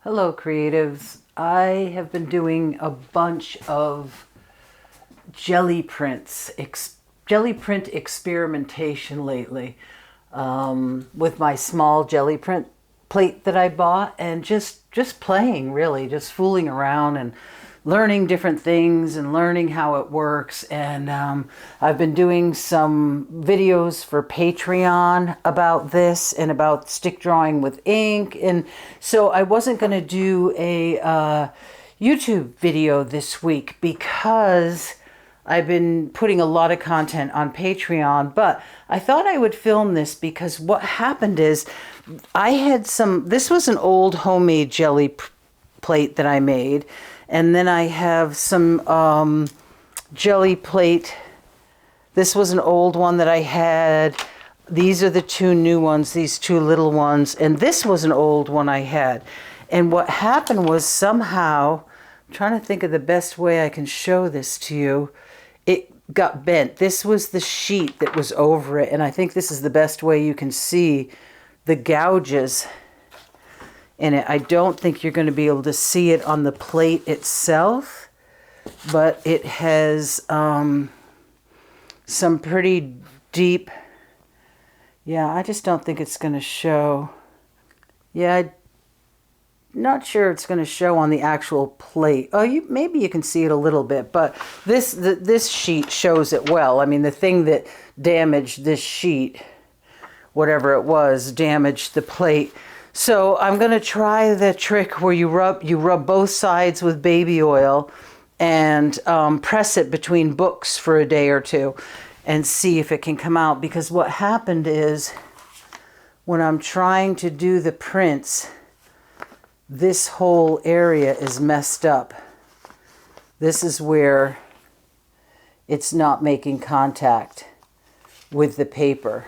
Hello creatives. I have been doing a bunch of jelly prints, jelly print experimentation lately with my small jelly print plate that I bought, and just playing, really, just fooling around and learning different things and learning how it works. And I've been doing some videos for Patreon about this and about stick drawing with ink. And so I wasn't going to do a YouTube video this week because I've been putting a lot of content on Patreon, but I thought I would film this because what happened is I had this was an old homemade jelly plate that I made, and then I have some Gelli Plate. This was an old one that I had. These are the two new ones, these two little ones, and this was an old one I had. And what happened was somehow, I'm trying to think of the best way I can show this to you, it got bent. This was the sheet that was over it, and I think this is the best way you can see the gouges in it. I don't think you're going to be able to see it on the plate itself, but it has some pretty deep, yeah, I just don't think it's going to show. Yeah, I'm not sure it's going to show on the actual plate. Oh, maybe you can see it a little bit, but this sheet shows it well. I mean, the thing that damaged this sheet, whatever it was, damaged the plate. So I'm going to try the trick where you rub both sides with baby oil and press it between books for a day or two and see if it can come out. Because what happened is when I'm trying to do the prints, this whole area is messed up. This is where it's not making contact with the paper.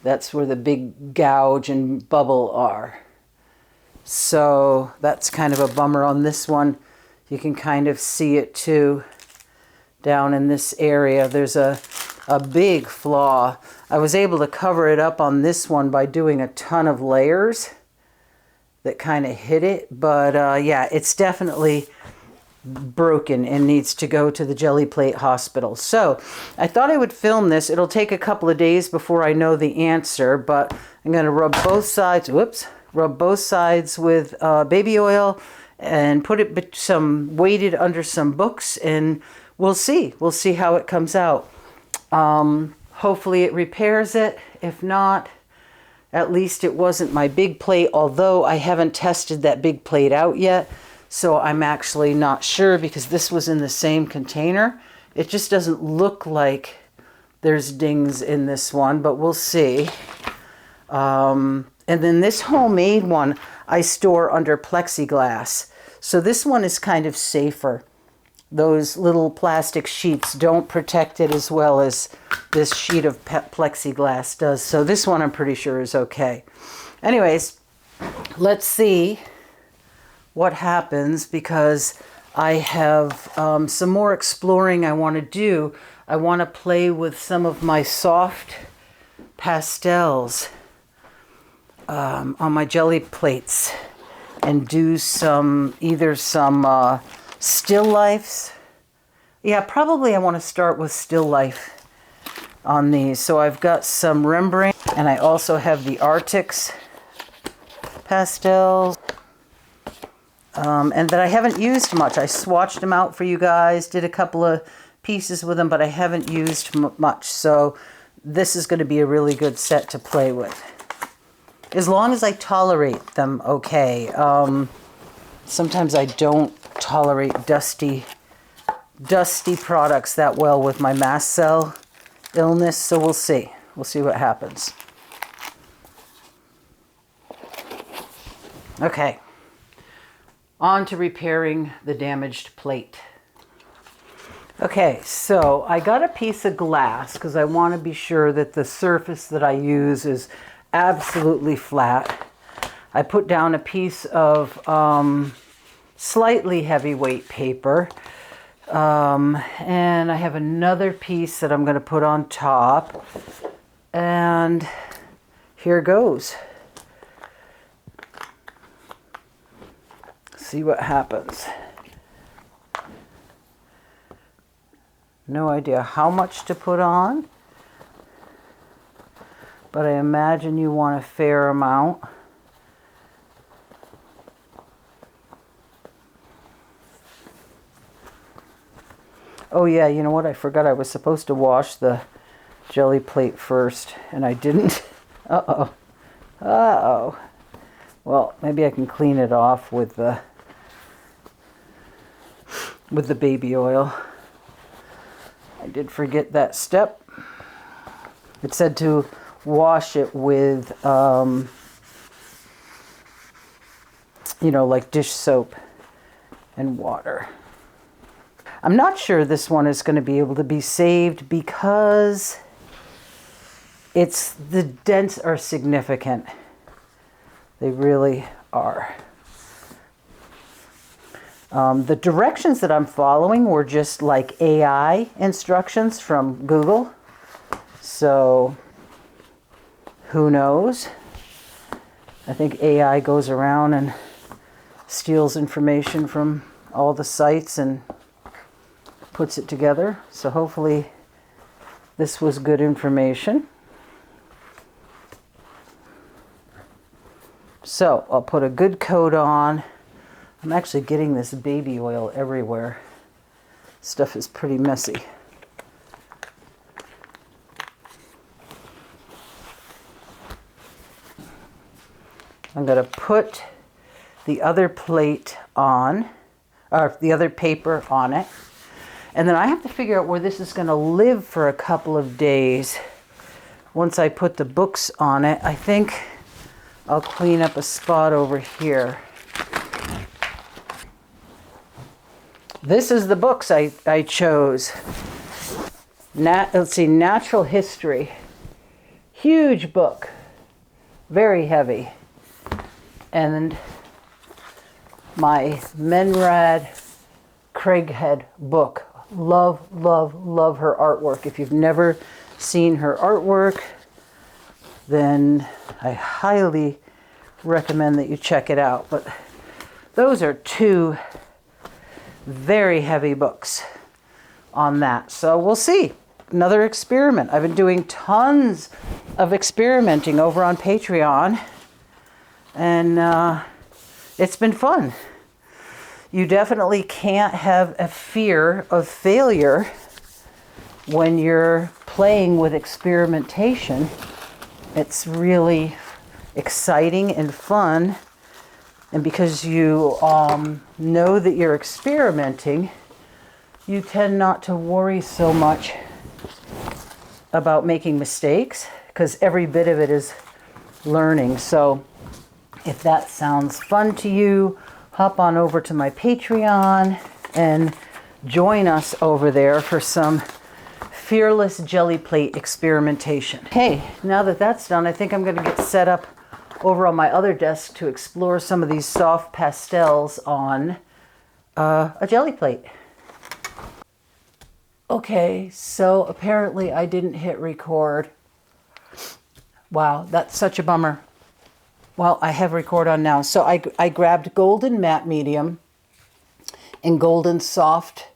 That's where the big gouge and bubble are. So that's kind of a bummer on this one. You can kind of see it too down in this area. There's a big flaw. I was able to cover it up on this one by doing a ton of layers that kind of hid it. But yeah, it's definitely broken and needs to go to the Gelli Plate hospital. So I thought I would film this. It'll take a couple of days before I know the answer, but I'm going to rub both sides, rub both sides with baby oil and put it weighted under some books, and we'll see how it comes out. Hopefully it repairs it. If not, at least it wasn't my big plate, although I haven't tested that big plate out yet. So I'm actually not sure because this was in the same container. It just doesn't look like there's dings in this one, but we'll see. And then this homemade one I store under plexiglass. So this one is kind of safer. Those little plastic sheets don't protect it as well as this sheet of plexiglass does. So this one I'm pretty sure is okay. Anyways, let's see what happens, because I have some more exploring I want to do. I want to play with some of my soft pastels on my jelly plates and do either some still lifes. Yeah, probably I want to start with still life on these. So I've got some Rembrandt, and I also have the Arrtx pastels. And that I haven't used much. I swatched them out for you guys, did a couple of pieces with them, but I haven't used much. So this is going to be a really good set to play with, as long as I tolerate them okay. Sometimes I don't tolerate dusty products that well with my mast cell illness, so we'll see. We'll see what happens. Okay. On to repairing the damaged plate. Okay, so I got a piece of glass because I want to be sure that the surface that I use is absolutely flat. I put down a piece of slightly heavyweight paper, and I have another piece that I'm going to put on top, and here goes. see what happens. No idea how much to put on, but I imagine you want a fair amount. Oh yeah, you know what? I forgot I was supposed to wash the Gelli plate first, and I didn't. Uh-oh. Uh-oh. Well, maybe I can clean it off with the baby oil. I did forget that step. It said to wash it with, you know, like dish soap and water. I'm not sure this one is going to be able to be saved because the dents are significant. They really are. The directions that I'm following were just like AI instructions from Google. So who knows? I think AI goes around and steals information from all the sites and puts it together. So hopefully this was good information. So I'll put a good coat on. I'm actually getting this baby oil everywhere. Stuff is pretty messy. I'm going to put the other plate on, or the other paper on it. And then I have to figure out where this is going to live for a couple of days. Once I put the books on it, I think I'll clean up a spot over here. This is the books I chose. Let's see, Natural History. Huge book. Very heavy. And my Menrad Craighead book. Love, love, love her artwork. If you've never seen her artwork, then I highly recommend that you check it out. But those are two very heavy books on that. So we'll see. Another experiment. I've been doing tons of experimenting over on Patreon, and it's been fun. You definitely can't have a fear of failure when you're playing with experimentation. It's really exciting and fun. And because you know that you're experimenting, you tend not to worry so much about making mistakes because every bit of it is learning. So if that sounds fun to you, hop on over to my Patreon and join us over there for some fearless Gelli plate experimentation. Hey, now that that's done, I think I'm going to get set up over on my other desk to explore some of these soft pastels on a Gelli plate. Okay, so apparently I didn't hit record. Wow, that's such a bummer. Well, I have record on now. So I grabbed golden matte medium and golden soft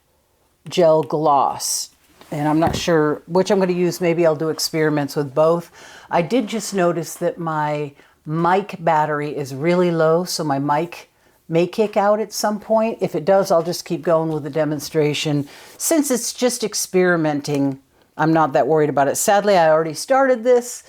gel gloss. And I'm not sure which I'm going to use. Maybe I'll do experiments with both. I did just notice that my mic battery is really low, so my mic may kick out at some point. If it does, I'll just keep going with the demonstration. Since it's just experimenting, I'm not that worried about it. Sadly, I already started this.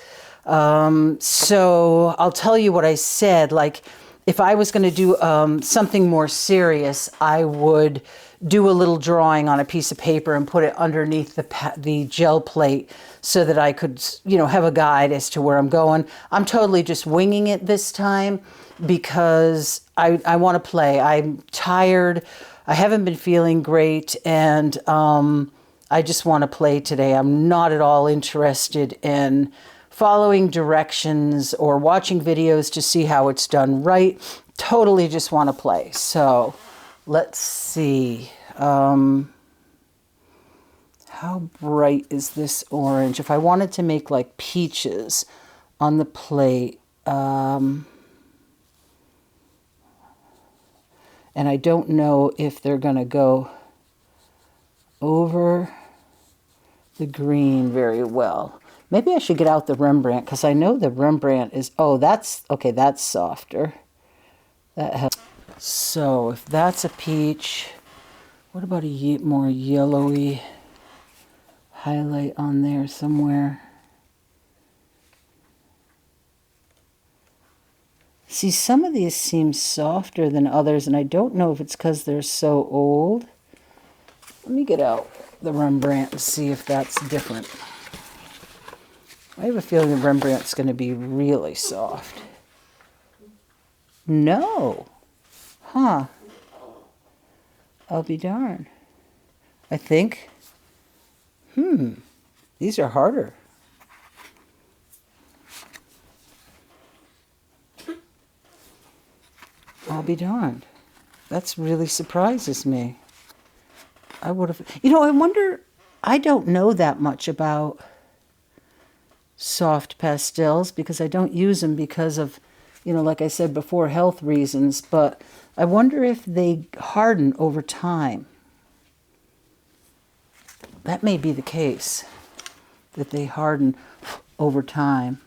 So I'll tell you what I said. Like, if I was going to do something more serious, I would do a little drawing on a piece of paper and put it underneath the gel plate so that I could, you know, have a guide as to where I'm going. I'm totally just winging it this time because I want to play. I'm tired. I haven't been feeling great, and I just want to play today. I'm not at all interested in following directions or watching videos to see how it's done right. Totally just want to play. So let's see. How bright is this orange? If I wanted to make like peaches on the plate, And I don't know if they're going to go over the green very well. Maybe I should get out the Rembrandt, because I know the Rembrandt is, oh, that's, okay, that's softer. That has, so if that's a peach, what about a more yellowy highlight on there somewhere? See, some of these seem softer than others, and I don't know if it's because they're so old. Let me get out the Rembrandt and see if that's different. I have a feeling the Rembrandt's going to be really soft. No. Huh. I'll be darned. I think. These are harder. I'll be darned. That's really surprises me. I would have... You know, I wonder... I don't know that much about soft pastels because I don't use them because of, you know, like I said before, health reasons. But I wonder if they harden over time. That may be the case, that they harden over time.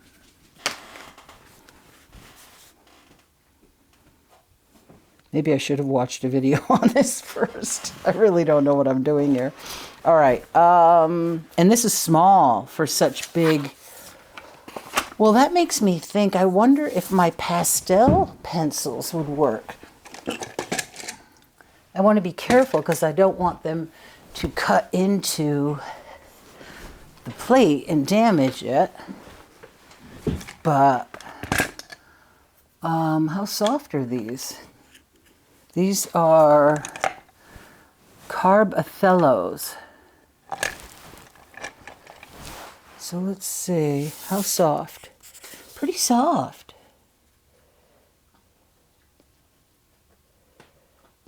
Maybe I should have watched a video on this first. I really don't know what I'm doing here. All right. And this is small for such big. Well, that makes me think, I wonder if my pastel pencils would work. I want to be careful because I don't want them to cut into the plate and damage it. But how soft are these? These are Carb Othellos. So let's see, how soft? Pretty soft.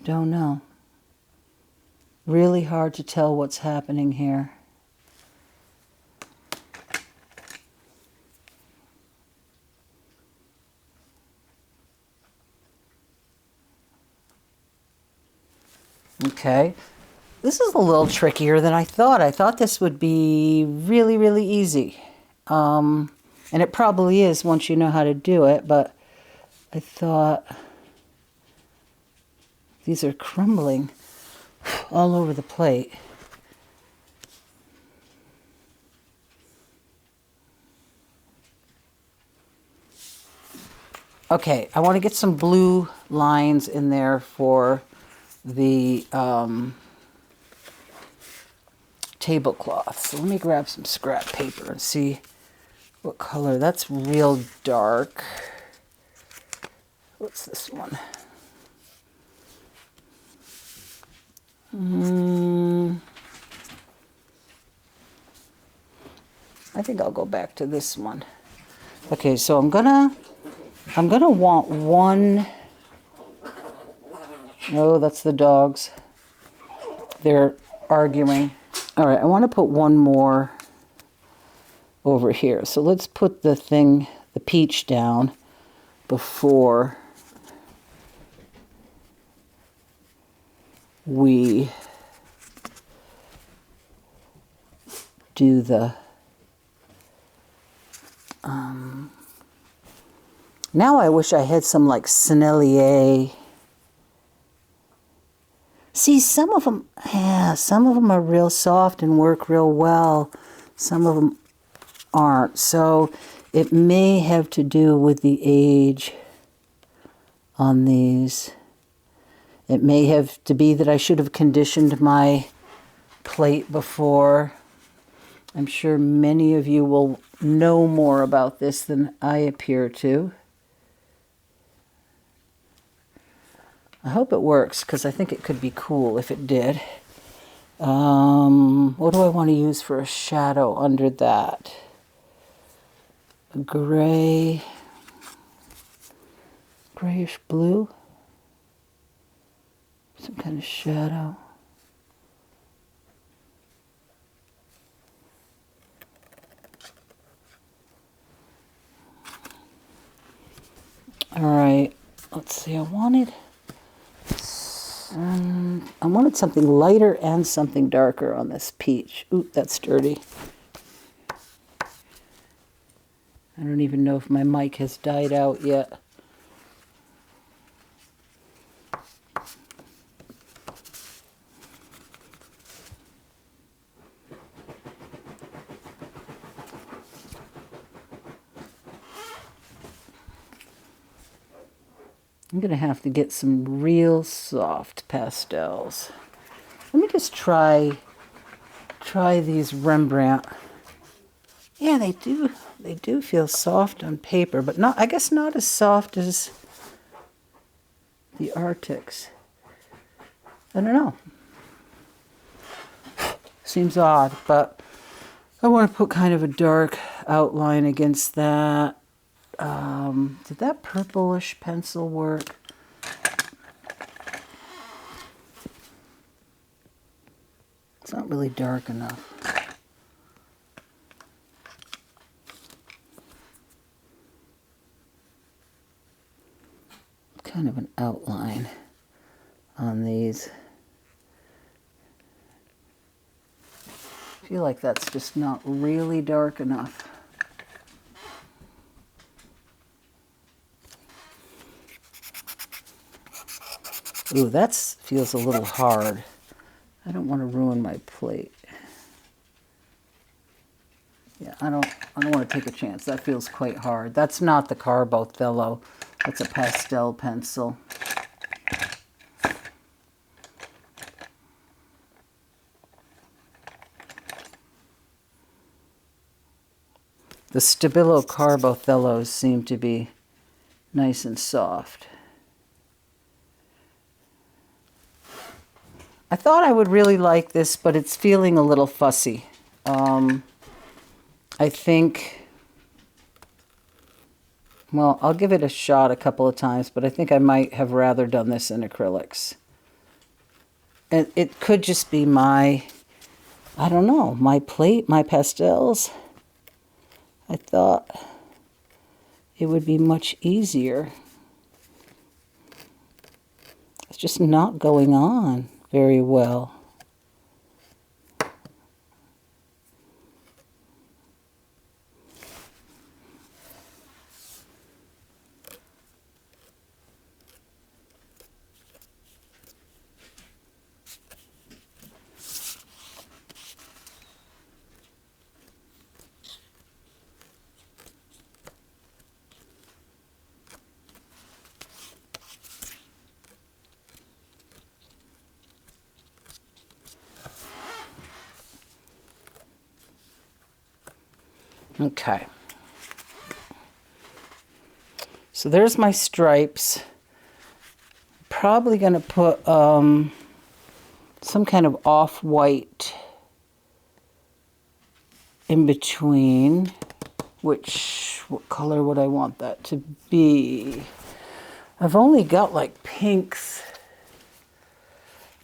Don't know. Really hard to tell what's happening here. Okay, this is a little trickier than I thought. I thought this would be really, really easy. And it probably is once you know how to do it, but I thought these are crumbling all over the plate. Okay, I want to get some blue lines in there for the tablecloth. So let me grab some scrap paper and see what color. That's real dark. What's this one? I think I'll go back to this one. Okay, so I'm gonna want one. Oh, that's the dogs. They're arguing. All right, I want to put one more over here. So let's put the peach down before we do the... now I wish I had some like Sennelier. See, some of them are real soft and work real well. Some of them aren't. So it may have to do with the age on these. It may have to be that I should have conditioned my plate before. I'm sure many of you will know more about this than I appear to. I hope it works, because I think it could be cool if it did. What do I want to use for a shadow under that? A gray, grayish blue? Some kind of shadow. All right, let's see, I wanted I wanted something lighter and something darker on this peach. Ooh, that's dirty. I don't even know if my mic has died out yet. I'm going to have to get some real soft pastels. Let me just try these Rembrandt. Yeah, they do feel soft on paper, but not, I guess not as soft as the Arrtx. I don't know. Seems odd, but I want to put kind of a dark outline against that. Did that purplish pencil work? It's not really dark enough. Kind of an outline on these. I feel like that's just not really dark enough. Ooh, that feels a little hard. I don't want to ruin my plate. Yeah, I don't want to take a chance. That feels quite hard. That's not the Carbothello. That's a pastel pencil. The Stabilo Carbothellos seem to be nice and soft. I thought I would really like this, but it's feeling a little fussy. I think, well, I'll give it a shot a couple of times, but I think I might have rather done this in acrylics. And it could just be my, I don't know, my plate, my pastels. I thought it would be much easier. It's just not going on very well. Okay. So there's my stripes. Probably going to put some kind of off-white in between. What color would I want that to be? I've only got like pinks.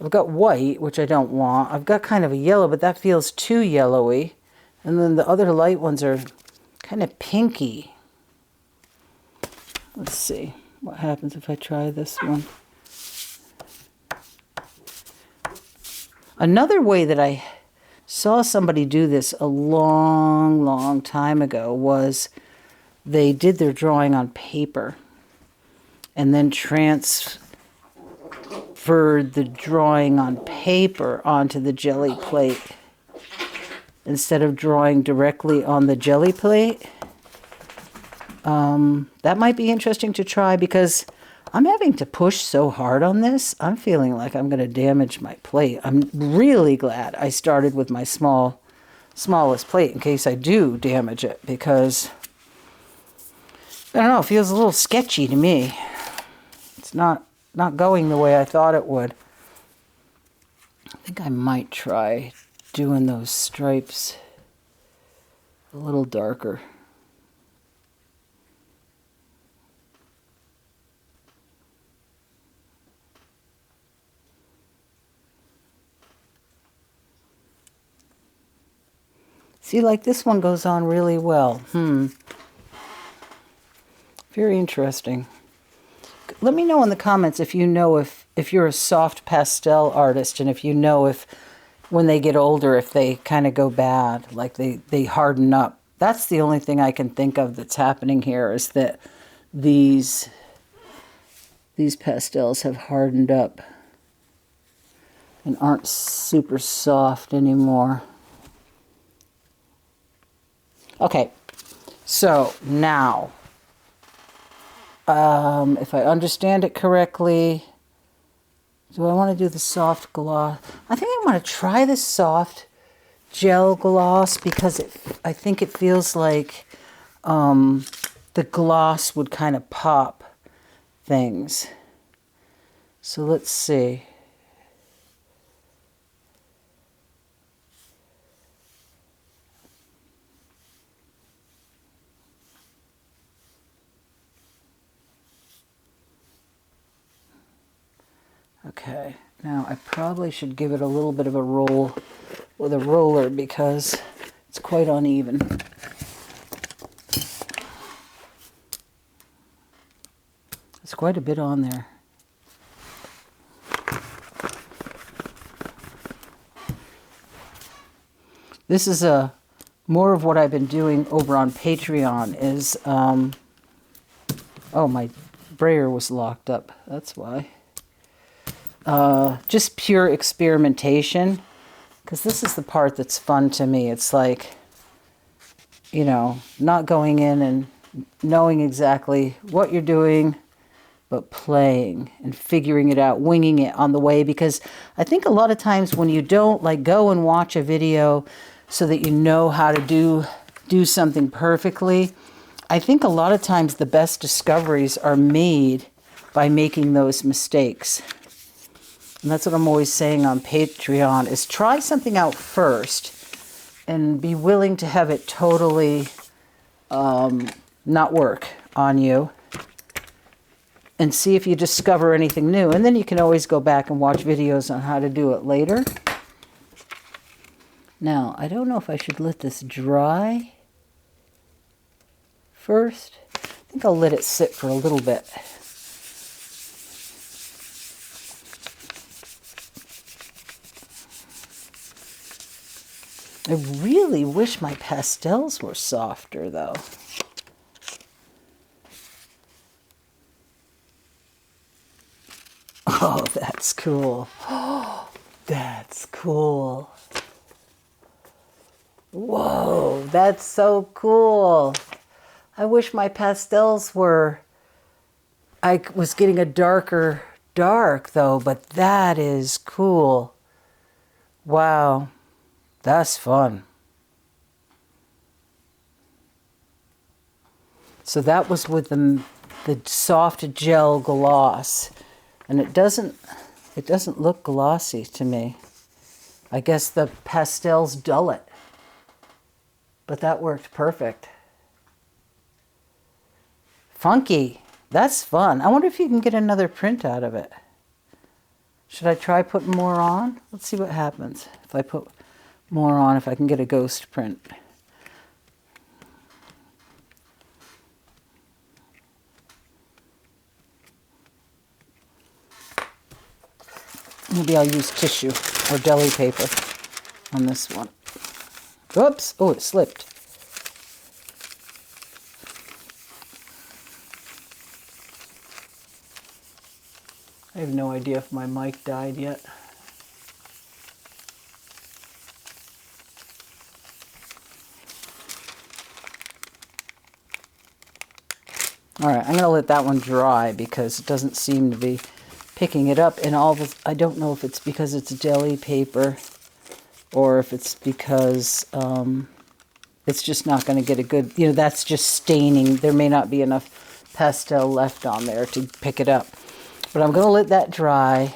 I've got white, which I don't want. I've got kind of a yellow, but that feels too yellowy. And then the other light ones are kind of pinky. Let's see what happens if I try this one. Another way that I saw somebody do this a long, long time ago was they did their drawing on paper and then transferred the drawing on paper onto the Gelli plate instead of drawing directly on the Gelli plate. That might be interesting to try because I'm having to push so hard on this. I'm feeling like I'm going to damage my plate. I'm really glad I started with my smallest plate in case I do damage it because, I don't know, it feels a little sketchy to me. It's not going the way I thought it would. I think I might try doing those stripes a little darker. See, like this one goes on really well. Very interesting. let me know in the comments if you know if you're a soft pastel artist, and if you know if when they get older, if they kind of go bad, like they harden up. That's the only thing I can think of that's happening here, is that these pastels have hardened up and aren't super soft anymore. Okay, so now, if I understand it correctly, do I want to do the soft gloss? I think I want to try the soft gel gloss because I think it feels like the gloss would kind of pop things. So let's see. Okay, now I probably should give it a little bit of a roll with a roller because it's quite uneven. There's quite a bit on there. This is more of what I've been doing over on Patreon is, oh, my brayer was locked up, that's why. Just pure experimentation, because this is the part that's fun to me. It's like, you know, not going in and knowing exactly what you're doing, but playing and figuring it out, winging it on the way. Because I think a lot of times when you don't like go and watch a video so that you know how to do something perfectly, I think a lot of times the best discoveries are made by making those mistakes. And that's what I'm always saying on Patreon, is try something out first and be willing to have it totally not work on you, and see if you discover anything new. And then you can always go back and watch videos on how to do it later. Now, I don't know if I should let this dry first. I think I'll let it sit for a little bit. I really wish my pastels were softer, though. Oh, that's cool. Oh, that's cool. Whoa, that's so cool. I wish my pastels were... I was getting a darker dark, though, but that is cool. Wow, that's fun. So that was with the soft gel gloss. And it doesn't look glossy to me. I guess the pastels dull it. But that worked perfect. Funky. That's fun. I wonder if you can get another print out of it. Should I try putting more on? Let's see what happens if I put more on, if I can get a ghost print. Maybe I'll use tissue or deli paper on this one. Oops! Oh, it slipped. I have no idea if my mic died yet. All right, I'm going to let that one dry because it doesn't seem to be picking it up. And I don't know if it's because it's deli paper or if it's because it's just not going to get a good, you know, that's just staining. There may not be enough pastel left on there to pick it up. But I'm going to let that dry.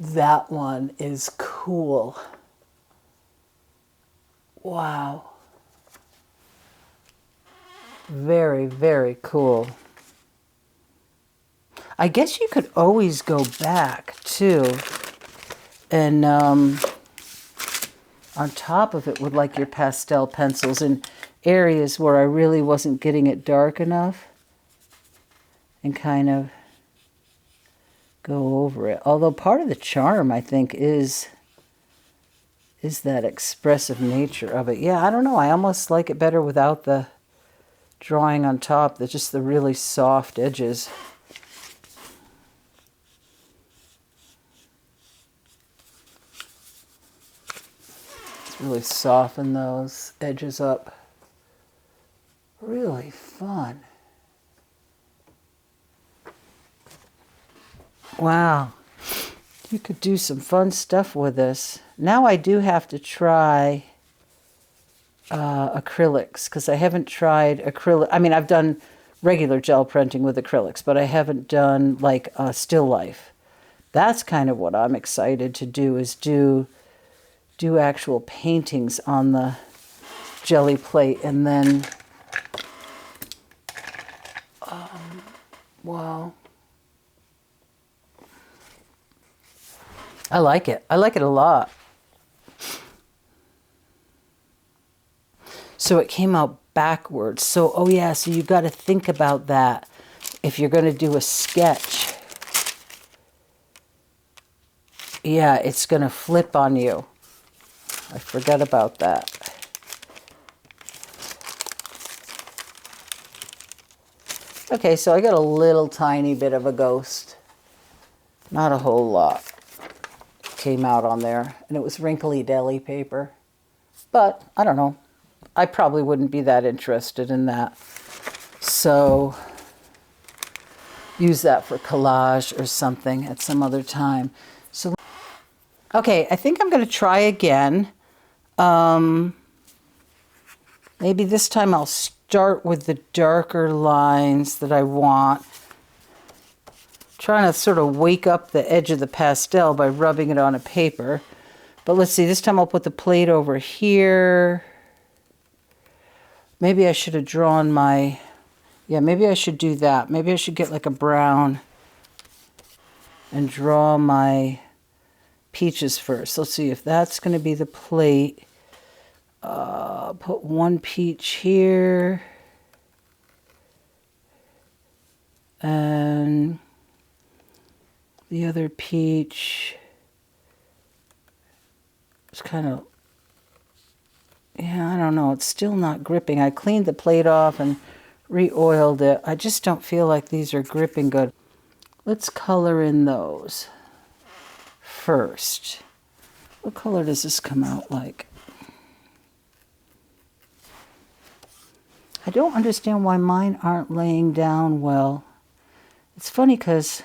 That one is cool. Wow. Very, very cool. I guess you could always go back too, and on top of it with like your pastel pencils in areas where I really wasn't getting it dark enough, and kind of go over it. Although part of the charm, I think, is that expressive nature of it. Yeah, I don't know. I almost like it better without the drawing on top. They're just the really soft edges. Let's really soften those edges up. Really fun. Wow. You could do some fun stuff with this. Now I do have to try acrylics, because I haven't tried acrylic. I mean, I've done regular gel printing with acrylics, but I haven't done like still life. That's kind of what I'm excited to do, is do actual paintings on the Gelli Plate, and then wow. I like it. I like it a lot. So it came out backwards. So, oh yeah, so you got to think about that if you're going to do a sketch. Yeah, it's going to flip on you. I forgot about that. Okay, so I got a little tiny bit of a ghost. Not a whole lot came out on there. And it was wrinkly deli paper. But, I don't know. I probably wouldn't be that interested in that. So, use that for collage or something at some other time. So, okay, I think I'm going to try again. Maybe this time I'll start with the darker lines that I want. Trying to sort of wake up the edge of the pastel by rubbing it on a paper. But let's see, this time I'll put the plate over here. Maybe I should have drawn my, yeah, maybe I should do that. Maybe I should get like a brown and draw my peaches first. Let's see if that's going to be the plate. Put one peach here. And the other peach is kind of, yeah, I don't know. It's still not gripping. I cleaned the plate off and re-oiled it. I just don't feel like these are gripping good. Let's color in those first. What color does this come out like? I don't understand why mine aren't laying down well. It's funny because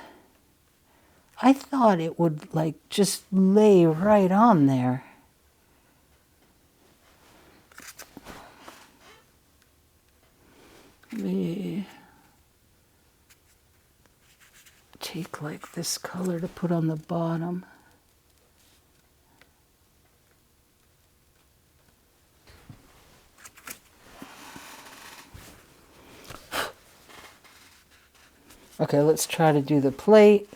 I thought it would like just lay right on there. Let me take like this color to put on the bottom. Okay, let's try to do the plate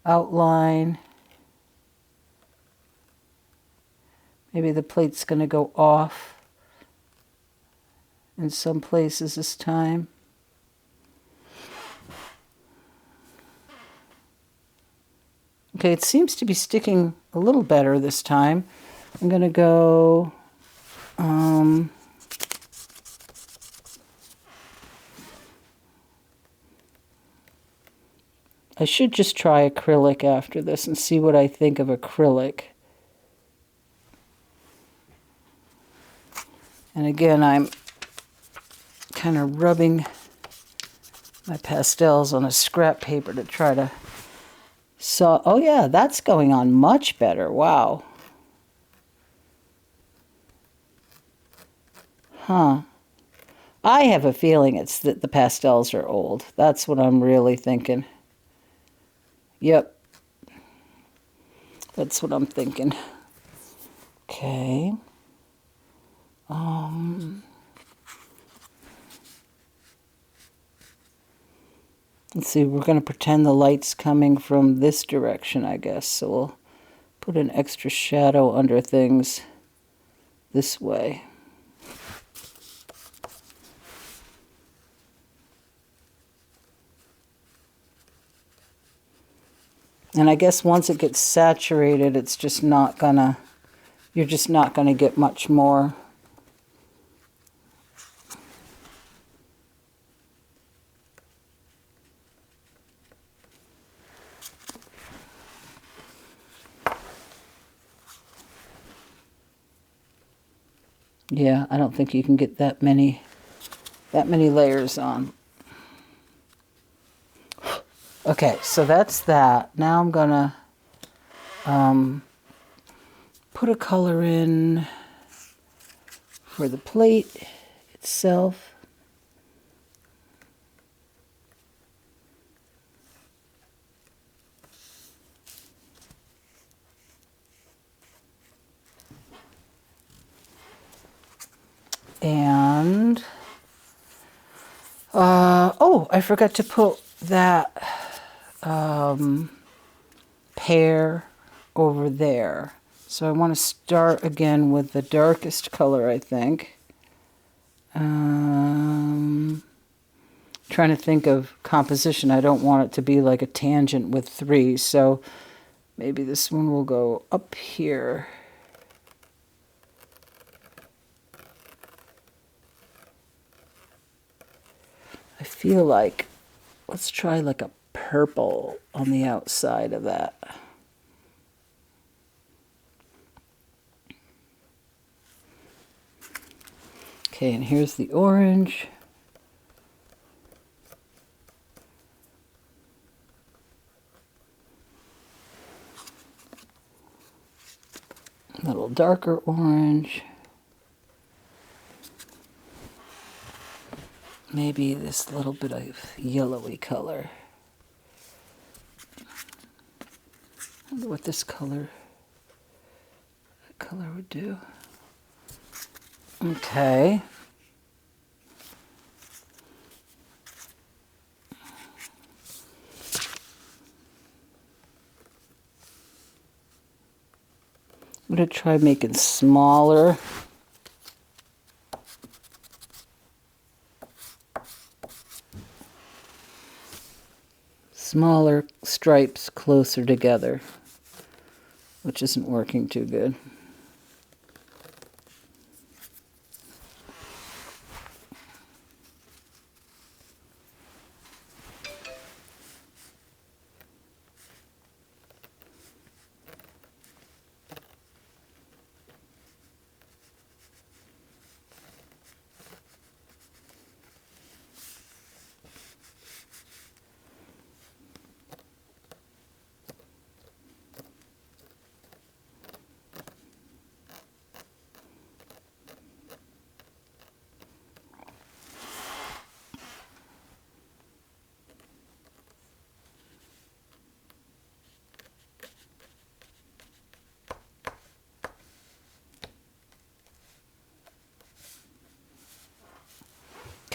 outline. Maybe the plate's going to go off in some places this time. Okay, it seems to be sticking a little better this time. I'm going to go I should just try acrylic after this and see what I think of acrylic. And again, I'm kind of rubbing my pastels on a scrap paper to try to saw. Oh yeah, that's going on much better. Wow. Huh. I have a feeling it's that the pastels are old. That's what I'm really thinking. Yep. That's what I'm thinking. Okay. Let's see, we're going to pretend the light's coming from this direction, I guess. So we'll put an extra shadow under things this way. And I guess once it gets saturated, it's just not gonna, you're just not gonna get much more. Yeah, I don't think you can get that many layers on. Okay, so that's that. Now I'm gonna put a color in for the plate itself. And, oh, I forgot to put that pear over there. So I want to start again with the darkest color, I think. Trying to think of composition. I don't want it to be like a tangent with 3, so maybe this one will go up here. I feel like, let's try like a purple on the outside of that. Okay, and here's the orange. A little darker orange. Maybe this little bit of yellowy color. I wonder what this color would do. Okay. I'm going to try making smaller. Smaller stripes closer together, which isn't working too good.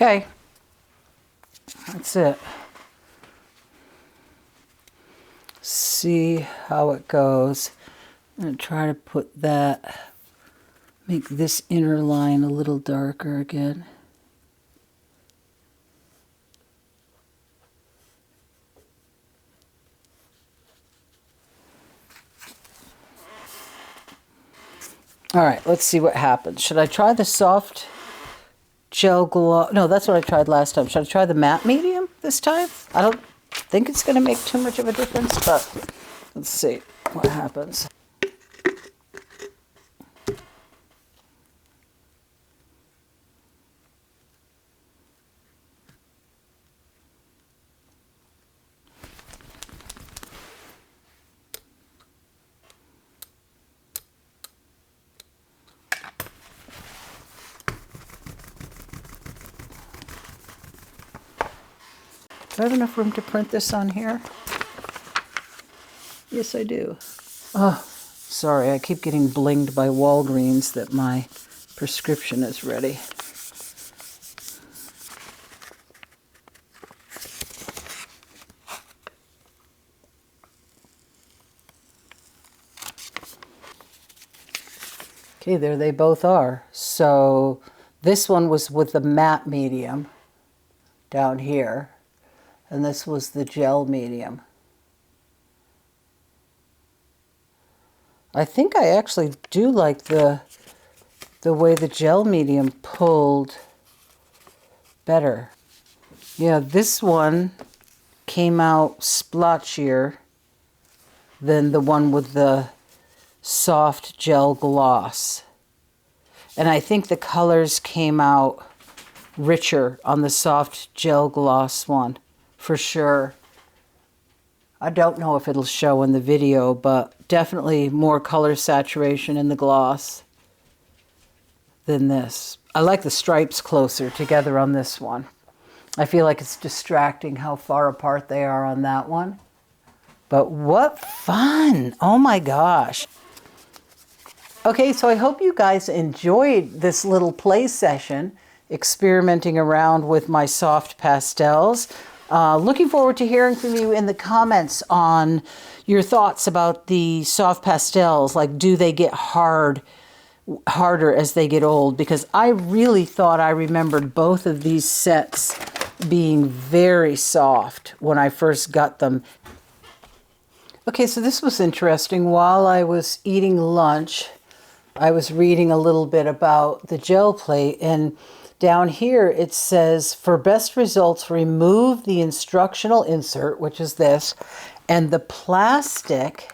Okay, that's it. See how it goes. I'm going to try to put that, make this inner line a little darker again. All right, let's see what happens. Should I try the soft gel gloss? No, that's what I tried last time. Should I try the matte medium this time? I don't think it's going to make too much of a difference, but let's see what happens. Do I have enough room to print this on here? Yes, I do. Oh, sorry, I keep getting blinged by Walgreens that my prescription is ready. Okay, there they both are. So this one was with the matte medium down here, and this was the gel medium. I think I actually do like the way the gel medium pulled better. Yeah, this one came out splotchier than the one with the soft gel gloss. And I think the colors came out richer on the soft gel gloss one, for sure. I don't know if it'll show in the video, but definitely more color saturation in the gloss than this. I like the stripes closer together on this one. I feel like it's distracting how far apart they are on that one. But what fun! Oh my gosh. Okay, so I hope you guys enjoyed this little play session, experimenting around with my soft pastels. Looking forward to hearing from you in the comments on your thoughts about the soft pastels. Like, do they get harder as they get old? Because I really thought I remembered both of these sets being very soft when I first got them. Okay, so this was interesting. While I was eating lunch, I was reading a little bit about the gel plate, and down here it says, for best results, remove the instructional insert, which is this, and the plastic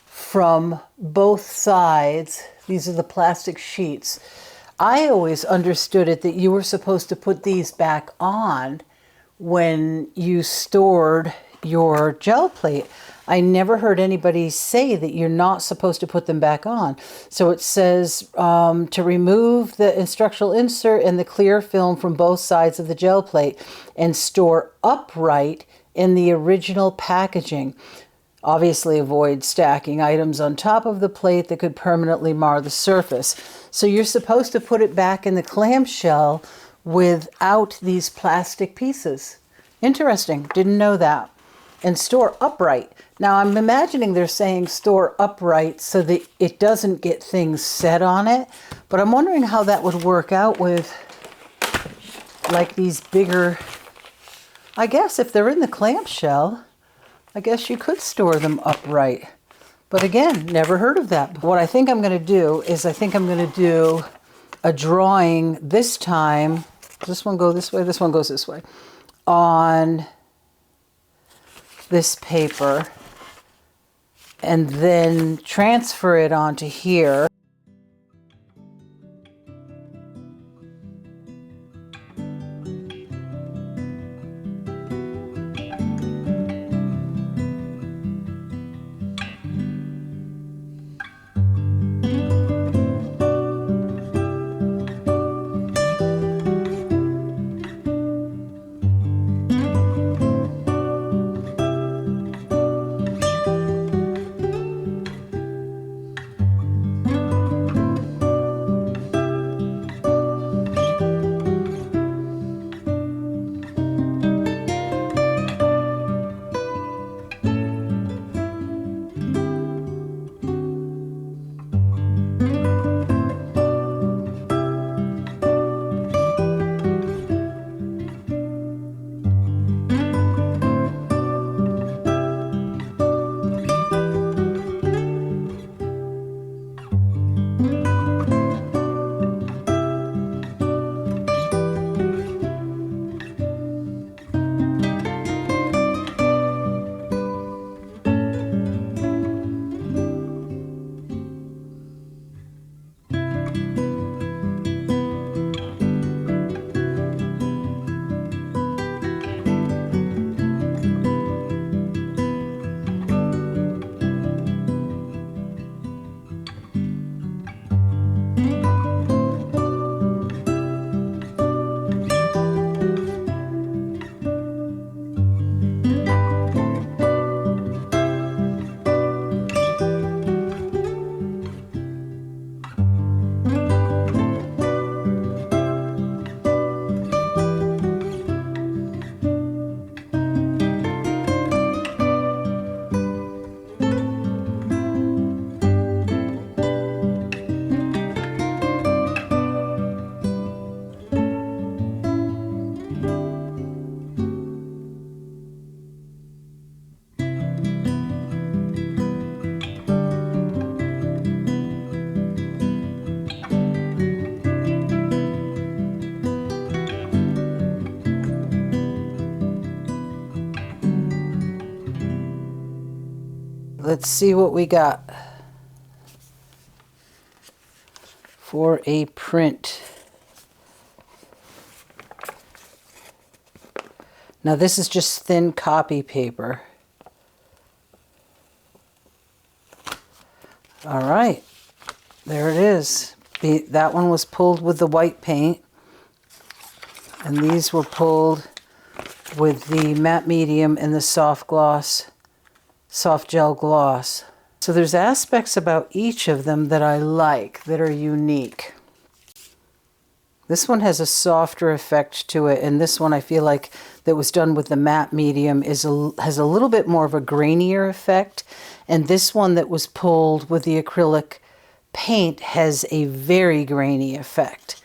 from both sides. These are the plastic sheets. I always understood it that you were supposed to put these back on when you stored your gel plate. I never heard anybody say that you're not supposed to put them back on. So it says to remove the instructional insert and the clear film from both sides of the gel plate and store upright in the original packaging. Obviously avoid stacking items on top of the plate that could permanently mar the surface. So you're supposed to put it back in the clamshell without these plastic pieces. Interesting, didn't know that. And store upright. Now I'm imagining they're saying store upright so that it doesn't get things set on it, but I'm wondering how that would work out with like these bigger, I guess if they're in the clamshell, I guess you could store them upright. But again, never heard of that. What I think I'm going to do is I think I'm going to do a drawing this time. Does this one go this way? This one goes this way. On this paper, and then transfer it onto here. let's see what we got for a print. Now this is just thin copy paper. All right, there it is. That one was pulled with the white paint, and these were pulled with the matte medium and the soft gloss, soft gel gloss. So there's aspects about each of them that I like, that are unique. This one has a softer effect to it, and this one I feel like that was done with the matte medium has a little bit more of a grainier effect, and this one that was pulled with the acrylic paint has a very grainy effect.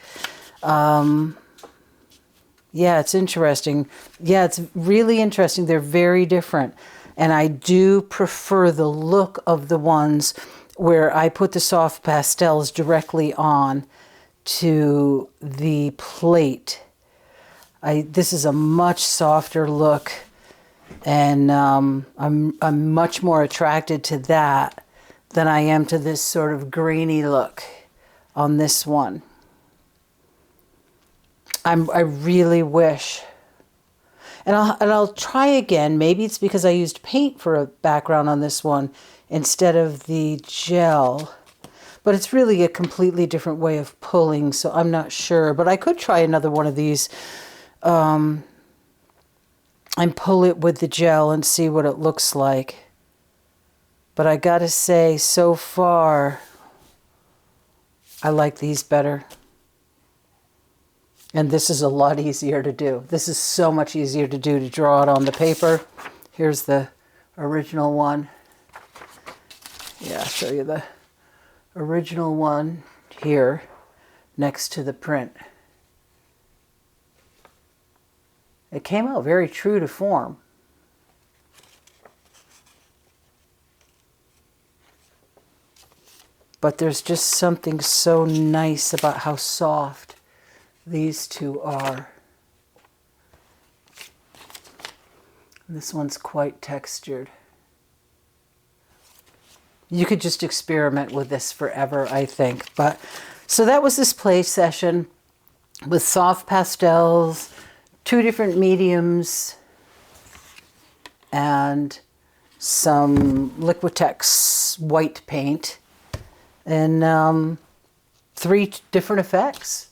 Yeah, it's interesting. Yeah, it's really interesting. They're very different, and I do prefer the look of the ones where I put the soft pastels directly on to the plate. This is a much softer look, and I'm much more attracted to that than I am to this sort of grainy look on this one. I really wish, and I'll try again. Maybe it's because I used paint for a background on this one instead of the gel. But it's really a completely different way of pulling, so I'm not sure. But I could try another one of these and pull it with the gel and see what it looks like. But I gotta say, so far, I like these better. And this is a lot easier to do. This is so much easier to do, to draw it on the paper. Here's the original one. Yeah, I'll show you the original one here next to the print. It came out very true to form. But there's just something so nice about how soft these two are. This one's quite textured. You could just experiment with this forever, I think. But so that was this play session with soft pastels, 2 different mediums, and some Liquitex white paint, and 3 different effects.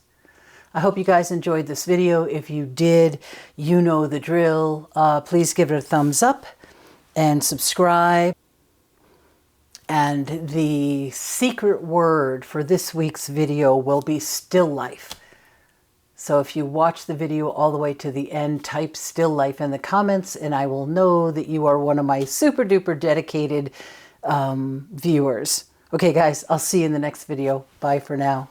I hope you guys enjoyed this video. If you did, you know the drill. Please give it a thumbs up and subscribe. And the secret word for this week's video will be still life. So if you watch the video all the way to the end, type still life in the comments, and I will know that you are one of my super duper dedicated viewers. Okay guys, I'll see you in the next video. Bye for now.